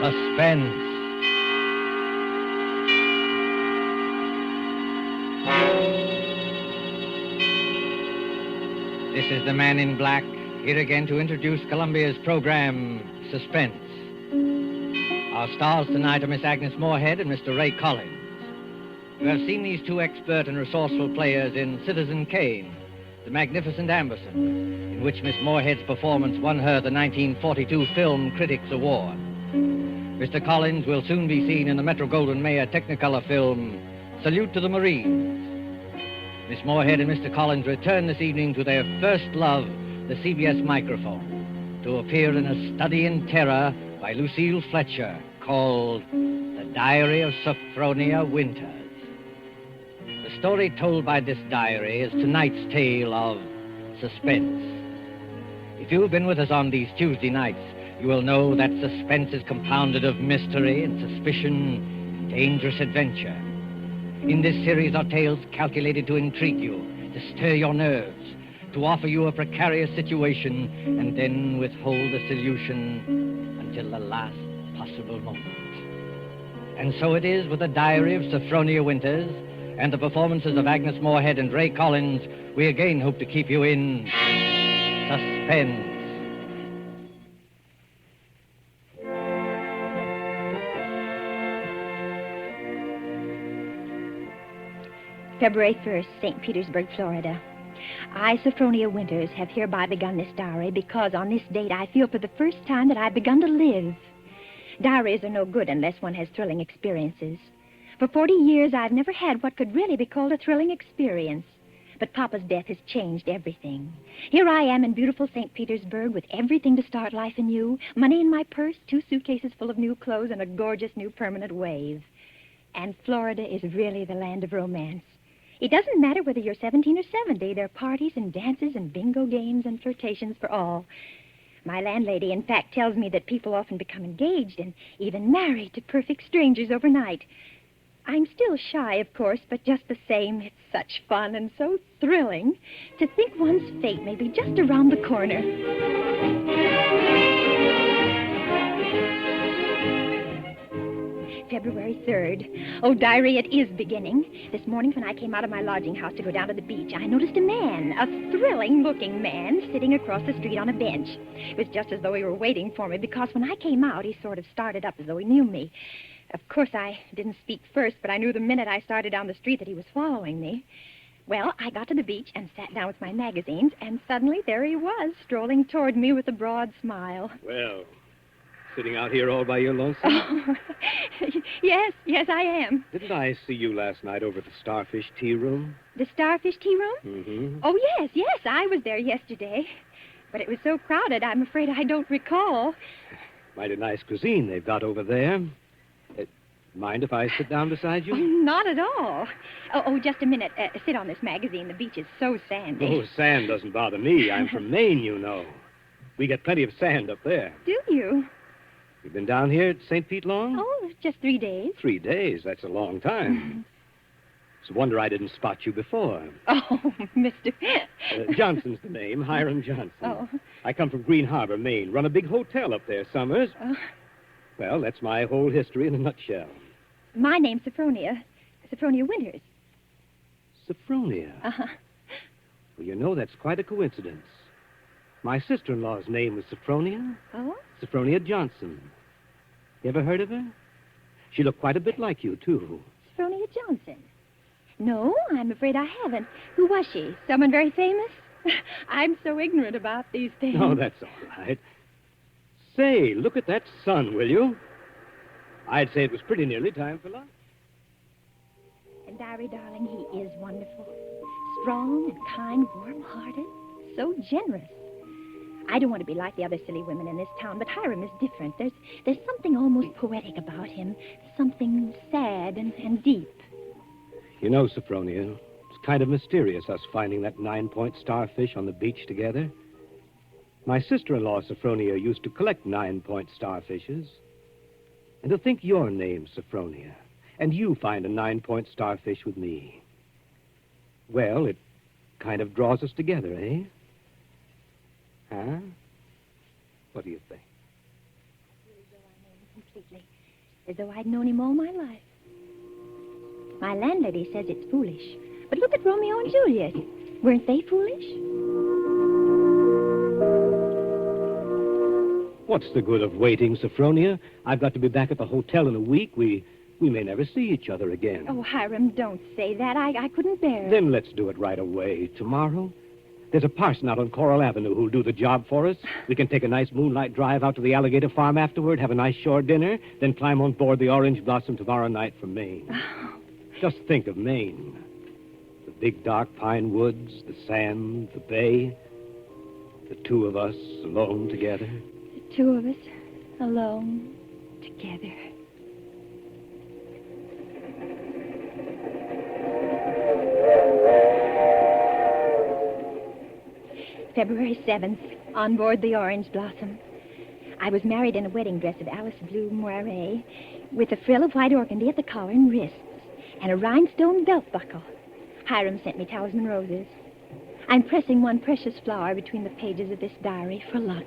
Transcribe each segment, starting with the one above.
Suspense. This is the Man in Black, here again to introduce Columbia's program, Suspense. Our stars tonight are Miss Agnes Moorehead and Mr. Ray Collins. You have seen these two expert and resourceful players in Citizen Kane, The Magnificent Amberson, in which Miss Moorehead's performance won her the 1942 Film Critics Award. Mr. Collins will soon be seen in the Metro-Goldwyn-Mayer Technicolor film, Salute to the Marines. Miss Moorehead and Mr. Collins return this evening to their first love, the CBS microphone, to appear in A Study in Terror by Lucille Fletcher, called The Diary of Sophronia Winters. The story told by this diary is tonight's tale of suspense. If you've been with us on these Tuesday nights, you will know that suspense is compounded of mystery and suspicion and dangerous adventure. In this series are tales calculated to intrigue you, to stir your nerves, to offer you a precarious situation, and then withhold the solution until the last possible moment. And so it is with the diary of Sophronia Winters and the performances of Agnes Moorehead and Ray Collins. We again hope to keep you in suspense. February 1st, St. Petersburg, Florida. I, Sophronia Winters, have hereby begun this diary because on this date I feel for the first time that I've begun to live. Diaries are no good unless one has thrilling experiences. For 40 years, I've never had what could really be called a thrilling experience. But Papa's death has changed everything. Here I am in beautiful St. Petersburg with everything to start life anew, money in my purse, 2 suitcases full of new clothes, and a gorgeous new permanent wave. And Florida is really the land of romance. It doesn't matter whether you're 17 or 70. There are parties and dances and bingo games and flirtations for all. My landlady, in fact, tells me that people often become engaged and even married to perfect strangers overnight. I'm still shy, of course, but just the same, it's such fun and so thrilling to think one's fate may be just around the corner. February 3rd. Oh, diary, it is beginning. This morning when I came out of my lodging house to go down to the beach, I noticed a man, a thrilling-looking man, sitting across the street on a bench. It was just as though he were waiting for me, because when I came out, he sort of started up as though he knew me. Of course, I didn't speak first, but I knew the minute I started down the street that he was following me. Well, I got to the beach and sat down with my magazines, and suddenly there he was, strolling toward me with a broad smile. Well, sitting out here all by your lonesome? Oh, yes, I am. Didn't I see you last night over at the Starfish Tea Room? The Starfish Tea Room? Mm-hmm. Oh, yes, I was there yesterday. But it was so crowded, I'm afraid I don't recall. Mighty nice cuisine they've got over there. Mind if I sit down beside you? Oh, not at all. Oh, just a minute. Sit on this magazine. The beach is so sandy. Oh, sand doesn't bother me. I'm from Maine, you know. We get plenty of sand up there. Do you? You've been down here at St. Pete long? Oh, just 3 days. 3 days? That's a long time. It's a wonder I didn't spot you before. Oh, Mr. Johnson's the name, Hiram Johnson. Oh. I come from Green Harbor, Maine. Run a big hotel up there summers. Oh. Well, that's my whole history in a nutshell. My name's Sophronia. Sophronia Winters. Sophronia? Uh-huh. Well, you know, that's quite a coincidence. My sister-in-law's name was Sophronia. Oh? Sophronia Johnson. You ever heard of her? She looked quite a bit like you, too. Sophronia Johnson? No, I'm afraid I haven't. Who was she? Someone very famous? I'm so ignorant about these things. Oh, that's all right. Say, look at that sun, will you? I'd say it was pretty nearly time for lunch. And Diary, darling, he is wonderful. Strong and kind, warm-hearted, so generous. I don't want to be like the other silly women in this town, but Hiram is different. There's something almost poetic about him, something sad and deep. You know, Sophronia, it's kind of mysterious, us finding that 9-point starfish on the beach together. My sister-in-law, Sophronia, used to collect 9-point starfishes. And to think your name's Sophronia, and you find a 9-point starfish with me. Well, it kind of draws us together, eh? Huh? What do you think? completely, as though I'd known him all my life. My landlady says it's foolish. But look at Romeo and Juliet. Weren't they foolish? What's the good of waiting, Sophronia? I've got to be back at the hotel in a week. We may never see each other again. Oh, Hiram, don't say that. I couldn't bear it. Then let's do it right away. Tomorrow? There's a parson out on Coral Avenue who'll do the job for us. We can take a nice moonlight drive out to the alligator farm afterward, have a nice shore dinner, then climb on board the Orange Blossom tomorrow night from Maine. Oh. Just think of Maine. The big dark pine woods, the sand, the bay. The two of us alone together. The two of us alone together. February 7th, on board the Orange Blossom. I was married in a wedding dress of Alice blue moire, with a frill of white organdy at the collar and wrists, and a rhinestone belt buckle. Hiram sent me talisman roses. I'm pressing one precious flower between the pages of this diary for luck.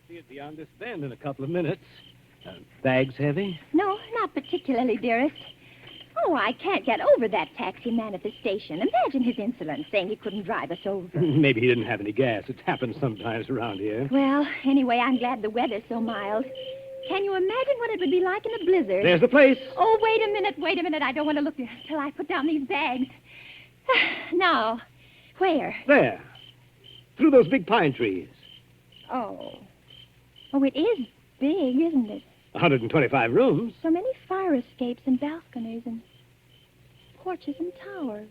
See it beyond this bend in a couple of minutes. Bags heavy? No, not particularly, dearest. Oh, I can't get over that taxi man at the station. Imagine his insolence, saying he couldn't drive us over. Maybe he didn't have any gas. It happens sometimes around here. Well, anyway, I'm glad the weather's so mild. Can you imagine what it would be like in a blizzard? There's the place. Oh, wait a minute. I don't want to look till I put down these bags. Now, where? There. Through those big pine trees. Oh, it is big, isn't it? 125 rooms. So many fire escapes and balconies and porches and towers.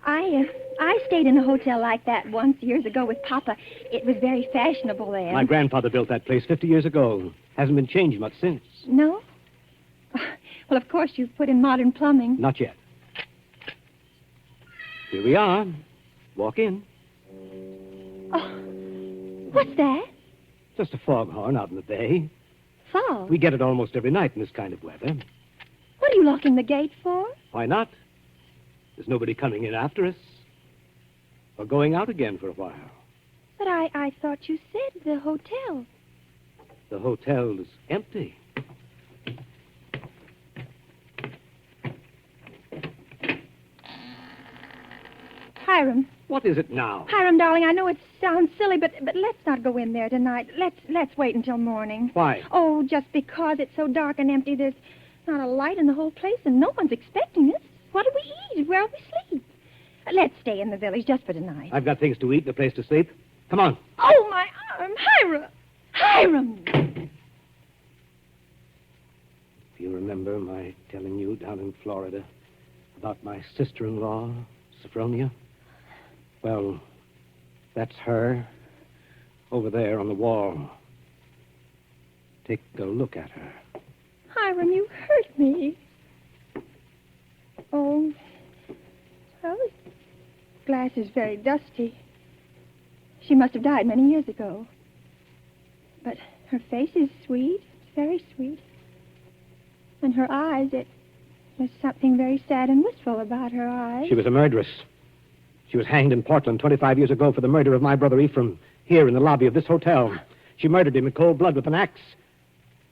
I stayed in a hotel like that once years ago with Papa. It was very fashionable then. My grandfather built that place 50 years ago. Hasn't been changed much since. No? Well, of course, you've put in modern plumbing. Not yet. Here we are. Walk in. Oh, what's that? Just a foghorn out in the bay. Fog? We get it almost every night in this kind of weather. What are you locking the gate for? Why not? There's nobody coming in after us. Or going out again for a while. But I thought you said the hotel. The hotel is empty. Hiram. What is it now? Hiram, darling, I know it sounds silly, but let's not go in there tonight. Let's wait until morning. Why? Oh, just because it's so dark and empty. There's not a light in the whole place, and no one's expecting us. What do we eat? Where'll we sleep? Let's stay in the village just for tonight. I've got things to eat and a place to sleep. Come on. Oh, my arm. Hiram! Hiram! If you remember my telling you down in Florida about my sister-in-law, Sophronia, well, that's her over there on the wall. Take a look at her. Hiram, you hurt me. Oh, well, the glass is very dusty. She must have died many years ago. But her face is sweet, very sweet. And her eyes, there's something very sad and wistful about her eyes. She was a murderess. She was hanged in Portland 25 years ago for the murder of my brother Ephraim, here in the lobby of this hotel. She murdered him in cold blood with an axe.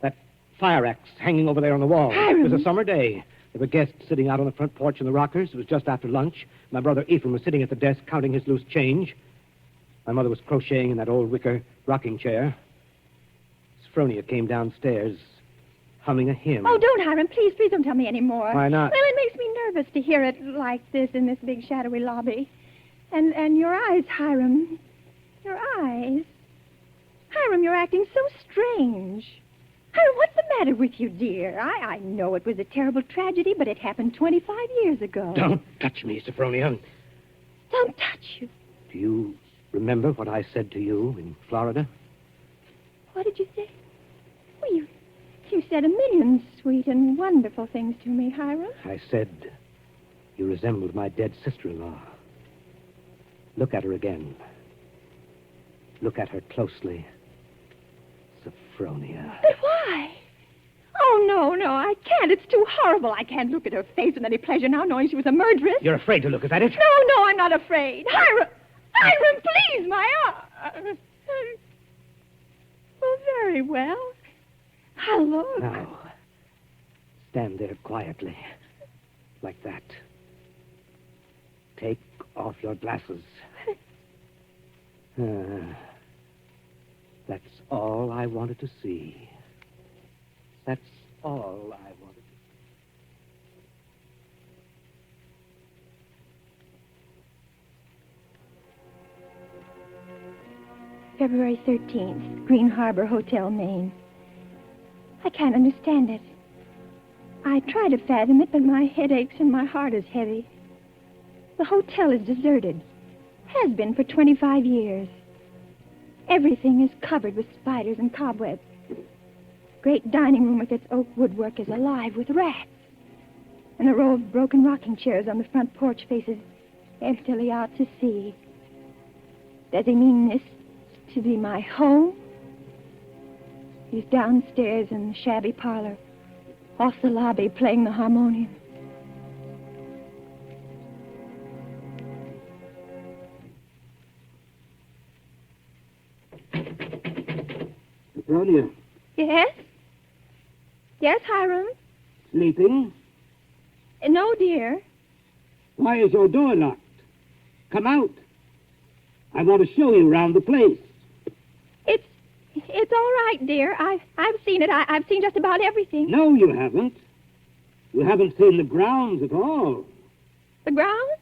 That fire axe hanging over there on the wall. Hiram. It was a summer day. There were guests sitting out on the front porch in the rockers. It was just after lunch. My brother Ephraim was sitting at the desk counting his loose change. My mother was crocheting in that old wicker rocking chair. Sophronia came downstairs, humming a hymn. Oh, don't, Hiram. Please don't tell me any more. Why not? Well, it makes me nervous to hear it like this in this big shadowy lobby. And your eyes, Hiram. Your eyes. Hiram, you're acting so strange. Hiram, what's the matter with you, dear? I know it was a terrible tragedy, but it happened 25 years ago. Don't touch me, Sophronia. Don't touch you. Do you remember what I said to you in Florida? What did you say? Well, you said a million sweet and wonderful things to me, Hiram. I said you resembled my dead sister-in-law. Look at her again. Look at her closely. Sophronia. But why? Oh, no, I can't. It's too horrible. I can't look at her face with any pleasure now, knowing she was a murderess. You're afraid to look at it? No, I'm not afraid. Hiram! Hiram, please, my arm. Well, very well. I'll look. Now, stand there quietly, like that. Take off your glasses. That's all I wanted to see. That's all I wanted to see. February 13th, Green Harbor Hotel, Maine. I can't understand it. I try to fathom it, but my head aches and my heart is heavy. The hotel is deserted. Has been for 25 years. Everything is covered with spiders and cobwebs. Great dining room with its oak woodwork is alive with rats. And the row of broken rocking chairs on the front porch faces emptily out to sea. Does he mean this to be my home? He's downstairs in the shabby parlor, off the lobby, playing the harmonium. Sophronia. Yes? Yes, Hiram? Sleeping? No, dear. Why is your door locked? Come out. I want to show you around the place. It's all right, dear. I've seen it. I've seen just about everything. No, you haven't. You haven't seen the grounds at all. The grounds?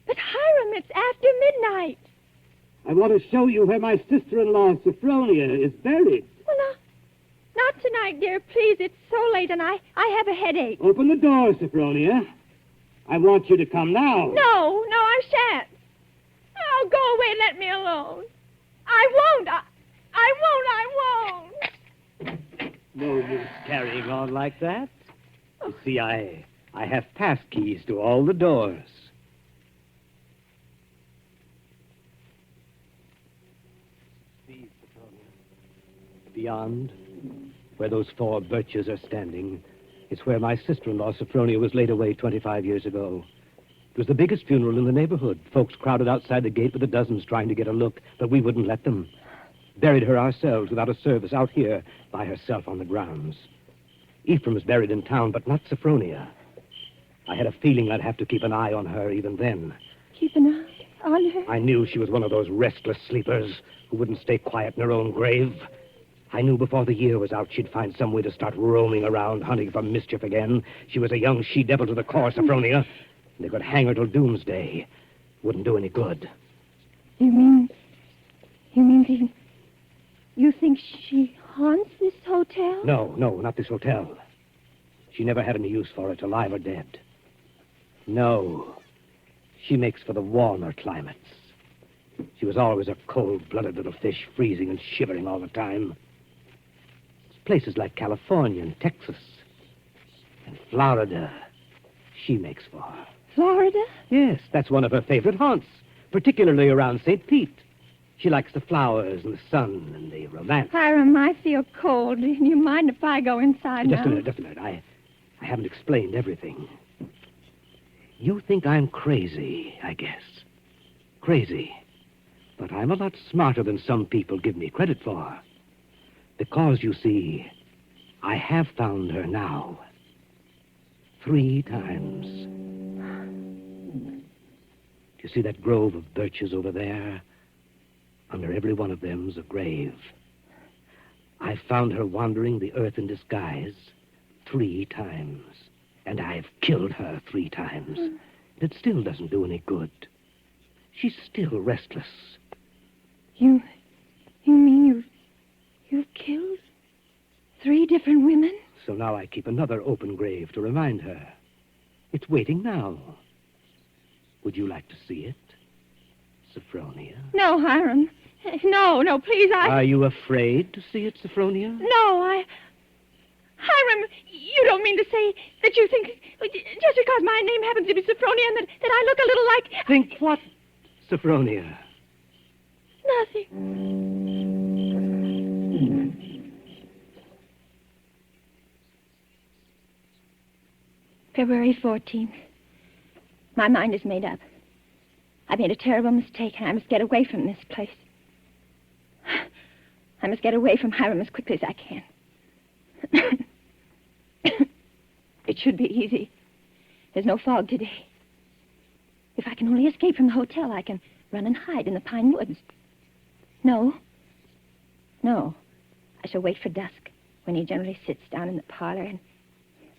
But, Hiram, it's after midnight. I want to show you where my sister-in-law, Sophronia, is buried. Well, not tonight, dear. Please, it's so late, and I have a headache. Open the door, Sophronia. I want you to come now. No, I shan't. Oh, go away. Let me alone. I won't. I won't. No use carrying on like that. You see, I have pass keys to all the doors. See, Sophronia. Beyond, where those 4 birches are standing, is where my sister-in-law, Sophronia, was laid away 25 years ago. It was the biggest funeral in the neighborhood. Folks crowded outside the gate with the dozens trying to get a look, but we wouldn't let them. Buried her ourselves without a service out here by herself on the grounds. Ephraim's buried in town, but not Sophronia. I had a feeling I'd have to keep an eye on her even then. Keep an eye on her? I knew she was one of those restless sleepers who wouldn't stay quiet in her own grave. I knew before the year was out she'd find some way to start roaming around, hunting for mischief again. She was a young she-devil to the core, Sophronia. And they could hang her till doomsday. Wouldn't do any good. You mean you think she haunts this hotel? No, not this hotel. She never had any use for it, alive or dead. No. She makes for the warmer climates. She was always a cold-blooded little fish, freezing and shivering all the time. Places like California and Texas and Florida, she makes for. Florida? Yes, that's one of her favorite haunts, particularly around St. Pete. She likes the flowers and the sun and the romance. Hiram, I feel cold. Do you mind if I go inside Just now? a minute. I haven't explained everything. You think I'm crazy, I guess. Crazy. But I'm a lot smarter than some people give me credit for. Because, you see, I have found her now. 3 times. You see that grove of birches over there? Under every one of them's a grave. I've found her wandering the earth in disguise 3 times. And I've killed her 3 times. It still doesn't do any good. She's still restless. You mean you've killed 3 different women? So now I keep another open grave to remind her. It's waiting now. Would you like to see it, Sophronia? No, Hiram. No, please, Are you afraid to see it, Sophronia? No, Hiram, you don't mean to say that you think, just because my name happens to be Sophronia and that I look a little like... Think what, Sophronia? Nothing. February 14th. My mind is made up. I made a terrible mistake, and I must get away from this place. I must get away from Hiram as quickly as I can. It should be easy. There's no fog today. If I can only escape from the hotel, I can run and hide in the pine woods. No. I shall wait for dusk, when he generally sits down in the parlor and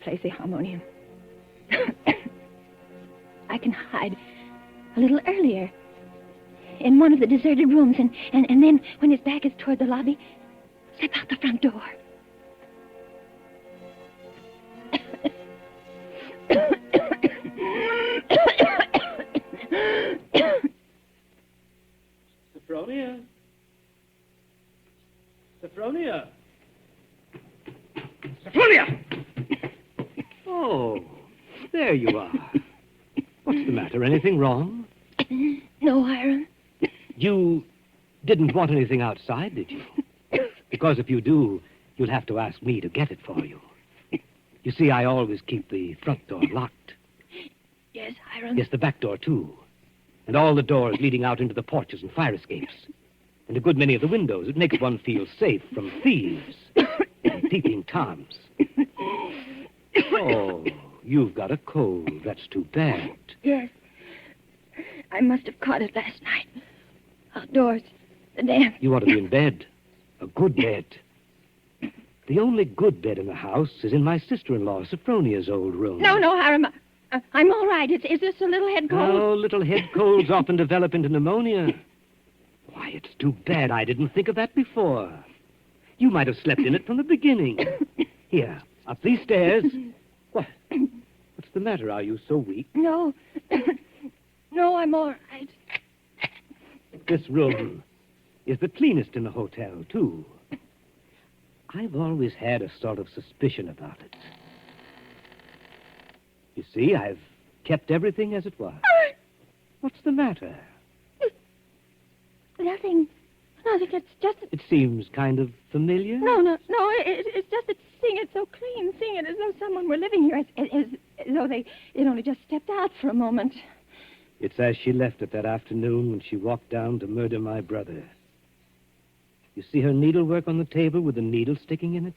plays the harmonium. I can hide a little earlier in one of the deserted rooms, and then, when his back is toward the lobby, slip out the front door. Sophronia? Sophronia? Sophronia! Oh, there you are. What's the matter? Anything wrong? No, Hiram. You didn't want anything outside, did you? Because if you do, you'll have to ask me to get it for you. You see, I always keep the front door locked. Yes, Hiram. Yes, the back door, too. And all the doors leading out into the porches and fire escapes. And a good many of the windows. It makes one feel safe from thieves and peeping toms. Oh, you've got a cold. That's too bad. Yes. I must have caught it last night. Outdoors. The damp. You ought to be in bed. A good bed. The only good bed in the house is in my sister-in-law, Sophronia's old room. No, Hiram. I'm all right. Is this a little head cold? Oh, little head colds often develop into pneumonia. Why, it's too bad I didn't think of that before. You might have slept in it from the beginning. Here, up these stairs. What? What's the matter? Are you so weak? No. No, I'm all right. This room is the cleanest in the hotel, too. I've always had a sort of suspicion about it. You see, I've kept everything as it was. What's the matter? Nothing. It's just... It seems kind of familiar. No. It's just that seeing it so clean, seeing it as though someone were living here, as though it only just stepped out for a moment. It's as she left it that afternoon when she walked down to murder my brother. You see her needlework on the table with the needle sticking in it?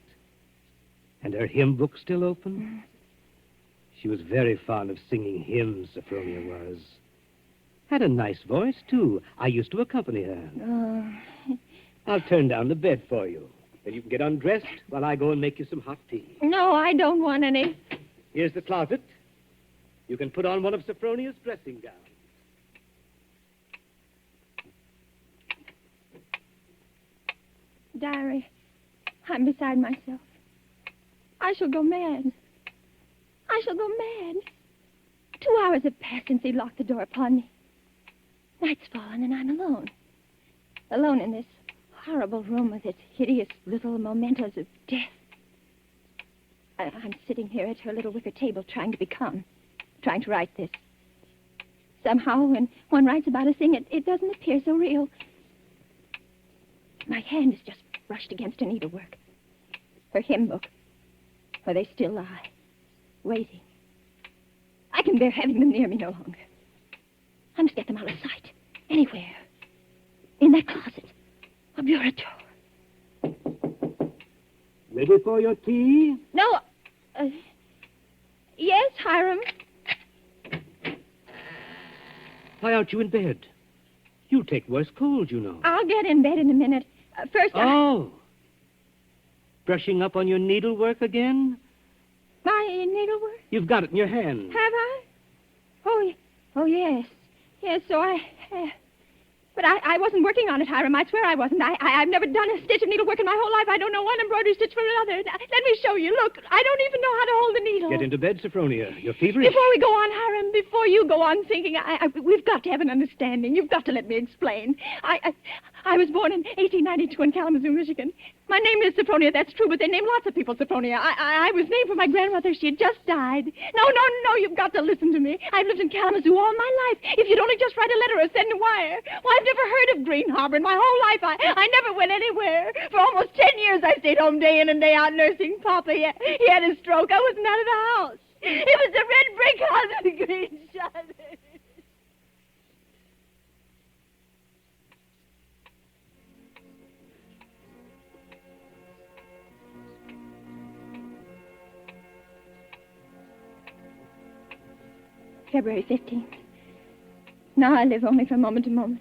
And her hymn book still open? She was very fond of singing hymns, Sophronia was. Had a nice voice, too. I used to accompany her. Oh. I'll turn down the bed for you. Then you can get undressed while I go and make you some hot tea. No, I don't want any. Here's the closet. You can put on one of Sophronia's dressing gowns. Diary, I'm beside myself. I shall go mad. 2 hours have passed since he locked the door upon me. Night's fallen and I'm alone. Alone in this horrible room with its hideous little mementos of death. I'm sitting here at her little wicker table trying to be calm, trying to write this. Somehow, when one writes about a thing, it doesn't appear so real. My hand is just brushed against her needlework. Her hymn book, where they still lie, waiting. I can bear having them near me no longer. I must get them out of sight. Anywhere. In that closet. A bureau drawer. Ready for your tea? No. Yes, Hiram. Why aren't you in bed? You'll take worse cold, you know. I'll get in bed in a minute. First, Oh. Brushing up on your needlework again? My needlework? You've got it in your hand. Have I? Oh, yes. Yes, so I have. But I wasn't working on it, Hiram. I swear I wasn't. I've never done a stitch of needlework in my whole life. I don't know one embroidery stitch from another. Let me show you. Look, I don't even know how to hold a needle. Get into bed, Sophronia. You're feverish. Before we go on, Hiram, before you go on thinking, we've got to have an understanding. You've got to let me explain. I was born in 1892 in Kalamazoo, Michigan. My name is Sophronia, that's true, but they name lots of people Sophronia. I was named for my grandmother. She had just died. No, you've got to listen to me. I've lived in Kalamazoo all my life. If you'd only just write a letter or send a wire. Well, I've never heard of Green Harbor in my whole life. I never went anywhere. For almost 10 years, I stayed home day in and day out nursing Papa. He had a stroke. I wasn't out of the house. It was the red brick house with the green shutters. February 15th. Now I live only from moment to moment,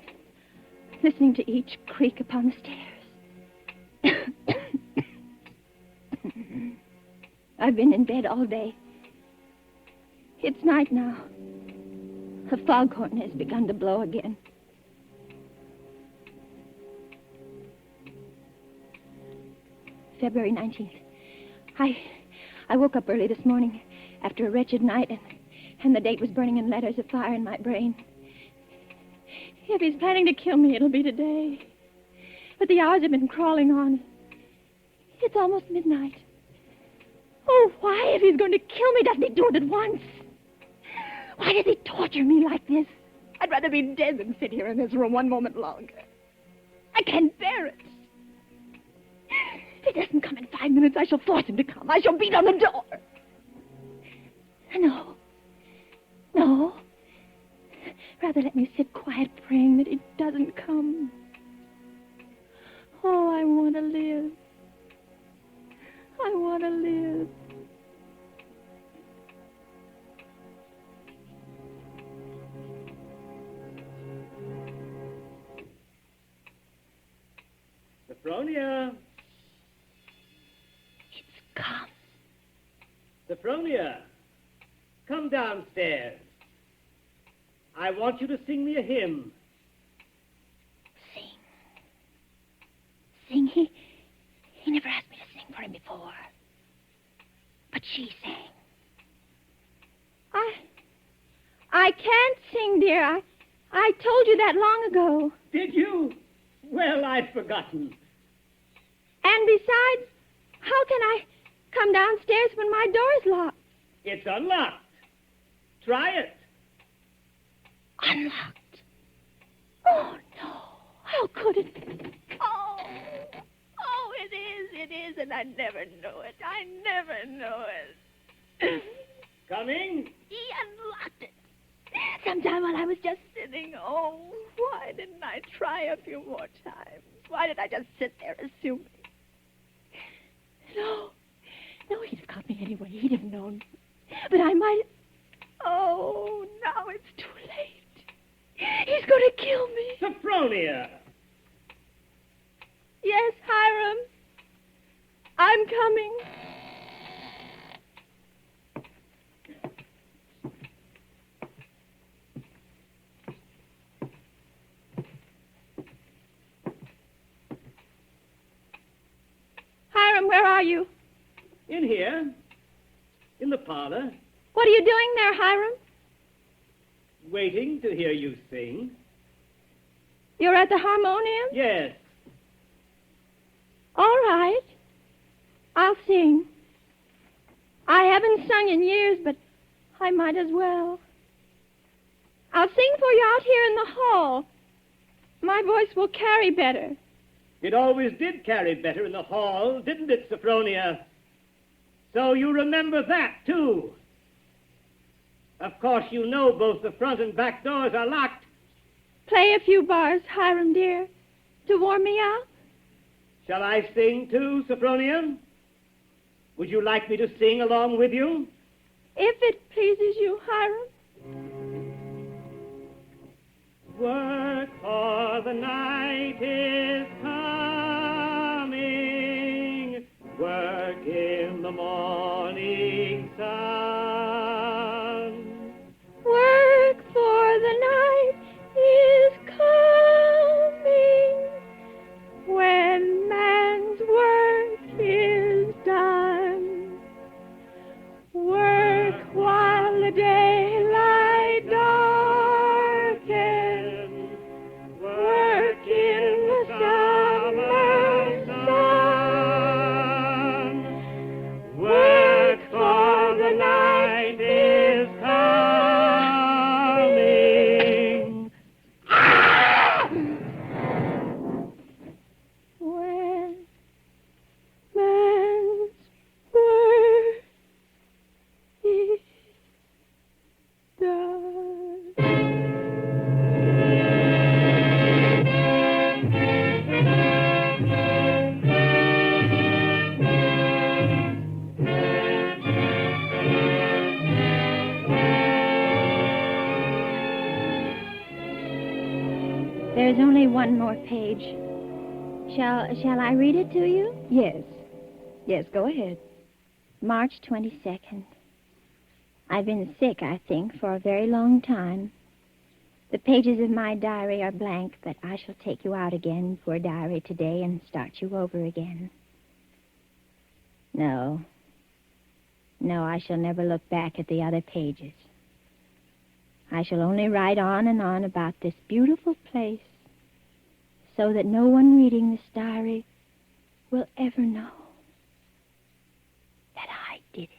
listening to each creak upon the stairs. I've been in bed all day. It's night now. The foghorn has begun to blow again. February 19th. I woke up early this morning after a wretched night, and the date was burning in letters of fire in my brain. If he's planning to kill me, it'll be today. But the hours have been crawling on. It's almost midnight. Oh, why, if he's going to kill me, doesn't he do it at once? Why does he torture me like this? I'd rather be dead than sit here in this room one moment longer. I can't bear it. If he doesn't come in 5 minutes, I shall force him to come. I shall beat on the door. No. Rather let me sit quiet praying that he doesn't come. Oh, I want to live. I want to live. Sophronia! It's come. Sophronia! Come downstairs. I want you to sing me a hymn. Sing? He never asked me to sing for him before. But she sang. I can't sing, dear. I told you that long ago. Did you? Well, I'd forgotten. And besides, how can I come downstairs when my door's locked? It's unlocked. Try it. Unlocked? Oh, no. How could it be? Oh, it is, and I never knew it. I never knew it. Coming? He unlocked it. Sometime while I was just sitting. Oh, why didn't I try a few more times? Why did I just sit there assuming? No, he'd have caught me anyway. He'd have known. But I might... Oh, now it's too late. He's going to kill me. Sophronia! Yes, Hiram. I'm coming. Hiram, where are you? In here. In the parlor. What are you doing there, Hiram? Waiting to hear you sing. You're at the harmonium? Yes. All right. I'll sing. I haven't sung in years, but I might as well. I'll sing for you out here in the hall. My voice will carry better. It always did carry better in the hall, didn't it, Sophronia? So you remember that, too. Of course, you know both the front and back doors are locked. Play a few bars, Hiram, dear, to warm me up. Shall I sing, too, Sophronia? Would you like me to sing along with you? If it pleases you, Hiram. Work, for the night is coming. Work in the morning sun. Work, for the night is coming. When man's work is done. Work while the daylight darkens. Work in the There's only one more page. Shall I read it to you? Yes. Yes, go ahead. March 22nd. I've been sick, I think, for a very long time. The pages of my diary are blank, but I shall take you out again, poor diary, today and start you over again. No, I shall never look back at the other pages. I shall only write on and on about this beautiful place, so that no one reading this diary will ever know that I did it.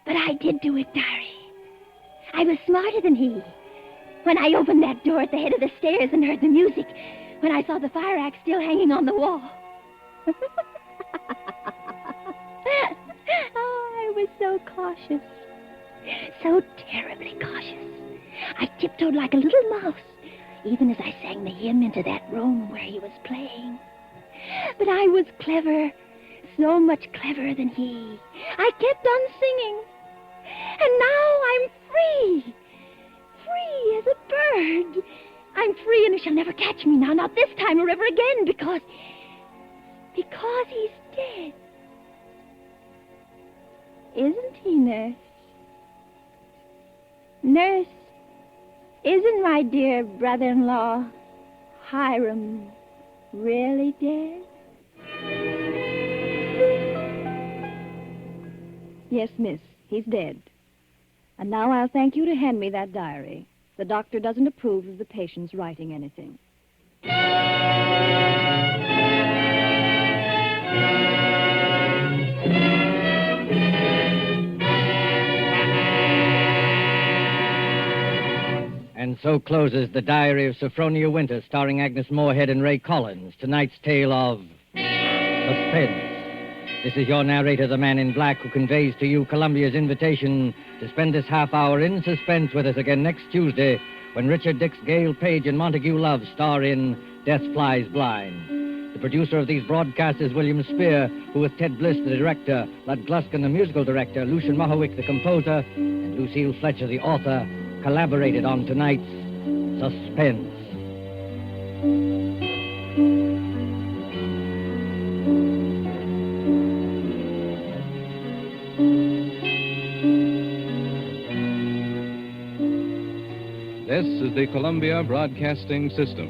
But I did do it, diary. I was smarter than he. When I opened that door at the head of the stairs and heard the music, when I saw the fire axe still hanging on the wall. Oh, I was so cautious. So terribly cautious. I tiptoed like a little mouse, even as I sang the hymn into that room where he was playing. But I was clever, so much cleverer than he. I kept on singing. And now I'm free. Free as a bird. I'm free, and he shall never catch me now, not this time or ever again, because he's dead. Isn't he, Nurse? Nurse, isn't my dear brother-in-law, Hiram, really dead? Yes, miss, he's dead. And now I'll thank you to hand me that diary. The doctor doesn't approve of the patient's writing anything. And so closes The Diary of Sophronia Winter, starring Agnes Moorehead and Ray Collins. Tonight's tale of Suspense. This is your narrator, the man in black, who conveys to you Columbia's invitation to spend this half hour in suspense with us again next Tuesday, when Richard Dix, Gail Page, and Montague Love star in Death Flies Blind. The producer of these broadcasts is William Spear, who with Ted Bliss, the director, Lud Gluskin, the musical director, Lucian Mohowick, the composer, and Lucille Fletcher, the author, collaborated on tonight's Suspense. This is the Columbia Broadcasting System.